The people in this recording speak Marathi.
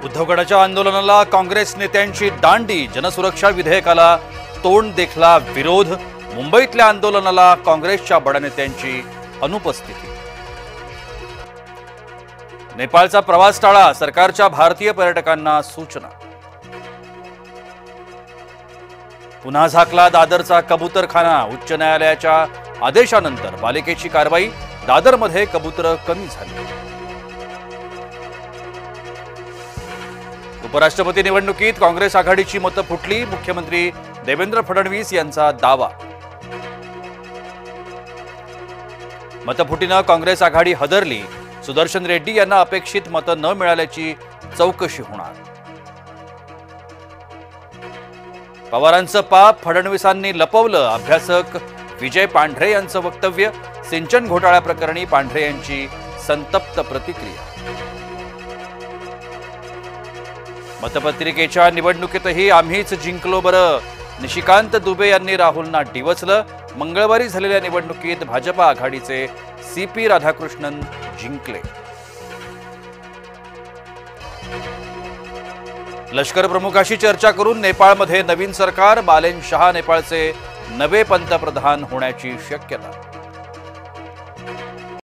उद्धव गटाच्या आंदोलनाला काँग्रेस नेत्यांची दांडी, जनसुरक्षा विधेयकाला तोंड देखला विरोध। मुंबईतल्या आंदोलनाला काँग्रेसच्या बड्या नेत्यांची अनुपस्थिती। नेपाळचा प्रवास टाळा, सरकारच्या भारतीय पर्यटकांना सूचना। पुन्हा झाकला दादरचा कबूतरखाना, उच्च न्यायालयाच्या आदेशानंतर पालिकेची कारवाई, दादरमध्ये कबूतर कमी झाली। उपराष्ट्रपती निवडणुकीत काँग्रेस आघाडीची मतं फुटली, मुख्यमंत्री देवेंद्र फडणवीस यांचा दावा। मतफुटीनं काँग्रेस आघाडी हदरली, सुदर्शन रेड्डी यांना अपेक्षित मतं न मिळाल्याची चौकशी होणार। पवारांचं पाप फडणवीसांनी लपवलं, अभ्यासक विजय पांढरे यांचं वक्तव्य। सिंचन घोटाळ्याप्रकरणी पांढरे यांची संतप्त प्रतिक्रिया। मतपत्रिकेच्या निवडणुकीतही आम्हीच जिंकलो बरं, निशिकांत दुबे यांनी राहुलना डिवचलं। मंगळवारी झालेल्या निवडणुकीत भाजपा आघाडीचे सीपी राधाकृष्णन जिंकले। लष्कर प्रमुखाशी चर्चा करून नेपाळमध्ये नवीन सरकार, बालेन शहा नेपाळचे नवे पंतप्रधान होण्याची शक्यता।